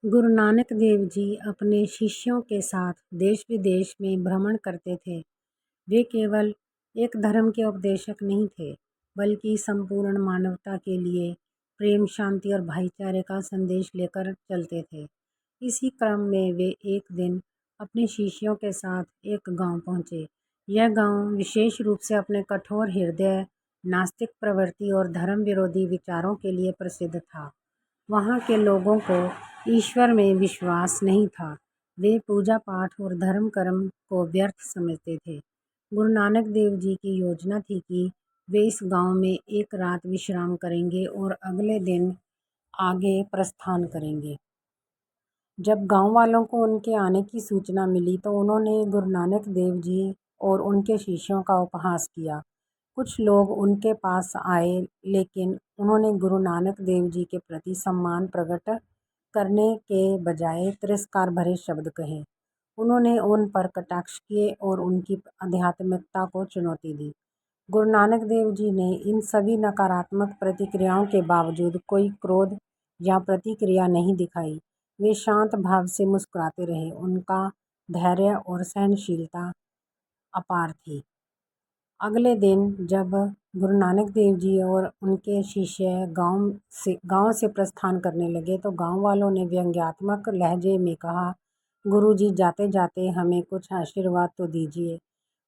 गुरु नानक देव जी अपने शिष्यों के साथ देश विदेश में भ्रमण करते थे। वे केवल एक धर्म के उपदेशक नहीं थे, बल्कि संपूर्ण मानवता के लिए प्रेम, शांति और भाईचारे का संदेश लेकर चलते थे। इसी क्रम में वे एक दिन अपने शिष्यों के साथ एक गांव पहुंचे। यह गांव विशेष रूप से अपने कठोर हृदय, नास्तिक प्रवृत्ति और धर्म विरोधी विचारों के लिए प्रसिद्ध था। वहाँ के लोगों को ईश्वर में विश्वास नहीं था। वे पूजा पाठ और धर्म कर्म को व्यर्थ समझते थे। गुरु नानक देव जी की योजना थी कि वे इस गांव में एक रात विश्राम करेंगे और अगले दिन आगे प्रस्थान करेंगे। जब गांव वालों को उनके आने की सूचना मिली तो उन्होंने गुरु नानक देव जी और उनके शिष्यों का उपहास किया। कुछ लोग उनके पास आए, लेकिन उन्होंने गुरु नानक देव जी के प्रति सम्मान प्रकट करने के बजाय तिरस्कार भरे शब्द कहे। उन्होंने उन पर कटाक्ष किए और उनकी आध्यात्मिकता को चुनौती दी। गुरु नानक देव जी ने इन सभी नकारात्मक प्रतिक्रियाओं के बावजूद कोई क्रोध या प्रतिक्रिया नहीं दिखाई। वे शांत भाव से मुस्कुराते रहे। उनका धैर्य और सहनशीलता अपार थी। अगले दिन जब गुरु नानक देव जी और उनके शिष्य गांव से प्रस्थान करने लगे तो गांव वालों ने व्यंग्यात्मक लहजे में कहा, गुरु जी जाते जाते हमें कुछ आशीर्वाद तो दीजिए।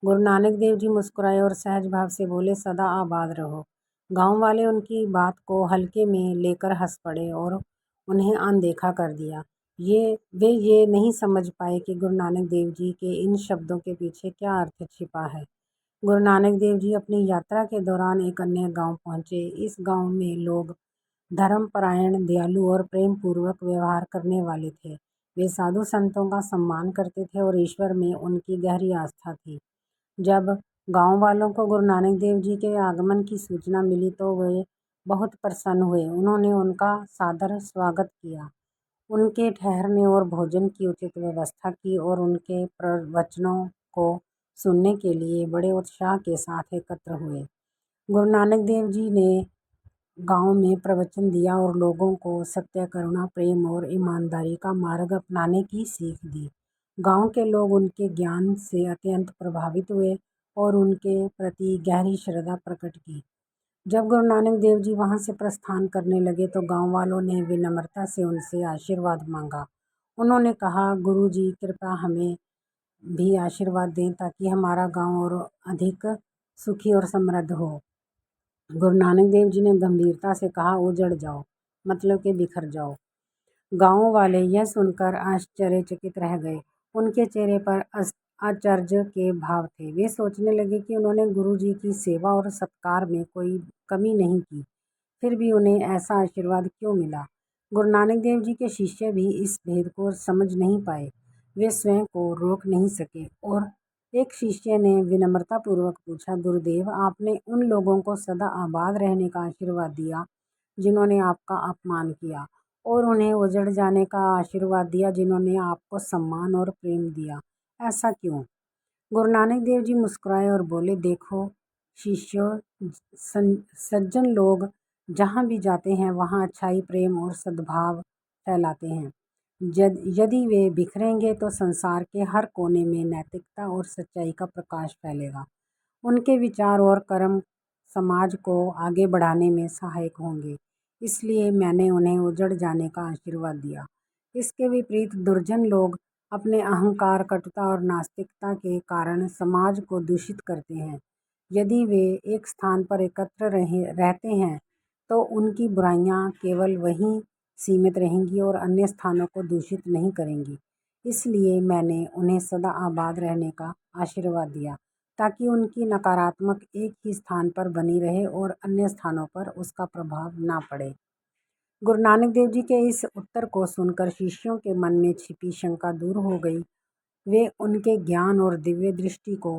गुरु नानक देव जी मुस्कुराए और सहज भाव से बोले, सदा आबाद रहो। गांव वाले उनकी बात को हल्के में लेकर हंस पड़े और उन्हें अनदेखा कर दिया। वे ये नहीं समझ पाए कि गुरु नानक देव जी के इन शब्दों के पीछे क्या अर्थ छिपा है। गुरु नानक देव जी अपनी यात्रा के दौरान एक अन्य गांव पहुंचे। इस गांव में लोग धर्मपरायण, दयालु और प्रेम पूर्वक व्यवहार करने वाले थे। वे साधु संतों का सम्मान करते थे और ईश्वर में उनकी गहरी आस्था थी। जब गांव वालों को गुरु नानक देव जी के आगमन की सूचना मिली तो वे बहुत प्रसन्न हुए। उन्होंने उनका सादर स्वागत किया, उनके ठहरने और भोजन की उचित व्यवस्था की और उनके प्रवचनों को सुनने के लिए बड़े उत्साह के साथ एकत्र हुए। गुरु नानक देव जी ने गांव में प्रवचन दिया और लोगों को सत्य, करुणा, प्रेम और ईमानदारी का मार्ग अपनाने की सीख दी। गांव के लोग उनके ज्ञान से अत्यंत प्रभावित हुए और उनके प्रति गहरी श्रद्धा प्रकट की। जब गुरु नानक देव जी वहां से प्रस्थान करने लगे तो गांव वालों ने विनम्रता से उनसे आशीर्वाद मांगा। उन्होंने कहा, गुरु जी कृपया हमें भी आशीर्वाद दें ताकि हमारा गांव और अधिक सुखी और समृद्ध हो। गुरु नानक देव जी ने गंभीरता से कहा, उजड़ जाओ, मतलब कि बिखर जाओ। गांव वाले यह सुनकर आश्चर्यचकित रह गए। उनके चेहरे पर आश्चर्य के भाव थे। वे सोचने लगे कि उन्होंने गुरु जी की सेवा और सत्कार में कोई कमी नहीं की, फिर भी उन्हें ऐसा आशीर्वाद क्यों मिला। गुरु नानक देव जी के शिष्य भी इस भेद को समझ नहीं पाए। वे स्वयं को रोक नहीं सके और एक शिष्य ने विनम्रतापूर्वक पूछा, गुरुदेव, आपने उन लोगों को सदा आबाद रहने का आशीर्वाद दिया जिन्होंने आपका अपमान किया, और उन्हें उजड़ जाने का आशीर्वाद दिया जिन्होंने आपको सम्मान और प्रेम दिया। ऐसा क्यों? गुरु नानक देव जी मुस्कुराए और बोले, देखो शिष्यों, सज्जन लोग जहाँ भी जाते हैं वहाँ अच्छाई, प्रेम और सद्भाव फैलाते हैं। यदि वे बिखरेंगे तो संसार के हर कोने में नैतिकता और सच्चाई का प्रकाश फैलेगा। उनके विचार और कर्म समाज को आगे बढ़ाने में सहायक होंगे। इसलिए मैंने उन्हें उजड़ जाने का आशीर्वाद दिया। इसके विपरीत दुर्जन लोग अपने अहंकार, कटुता और नास्तिकता के कारण समाज को दूषित करते हैं। यदि वे एक स्थान पर एकत्र रहते हैं तो उनकी बुराइयां केवल वहीं सीमित रहेंगी और अन्य स्थानों को दूषित नहीं करेंगी। इसलिए मैंने उन्हें सदा आबाद रहने का आशीर्वाद दिया ताकि उनकी नकारात्मक एक ही स्थान पर बनी रहे और अन्य स्थानों पर उसका प्रभाव ना पड़े। गुरु नानक देव जी के इस उत्तर को सुनकर शिष्यों के मन में छिपी शंका दूर हो गई। वे उनके ज्ञान और दिव्य दृष्टि को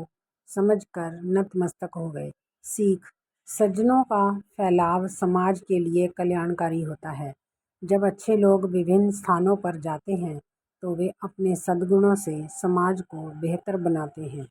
समझकर नतमस्तक हो गए। सीख: सज्जनों का फैलाव समाज के लिए कल्याणकारी होता है। जब अच्छे लोग विभिन्न स्थानों पर जाते हैं तो वे अपने सद्गुणों से समाज को बेहतर बनाते हैं।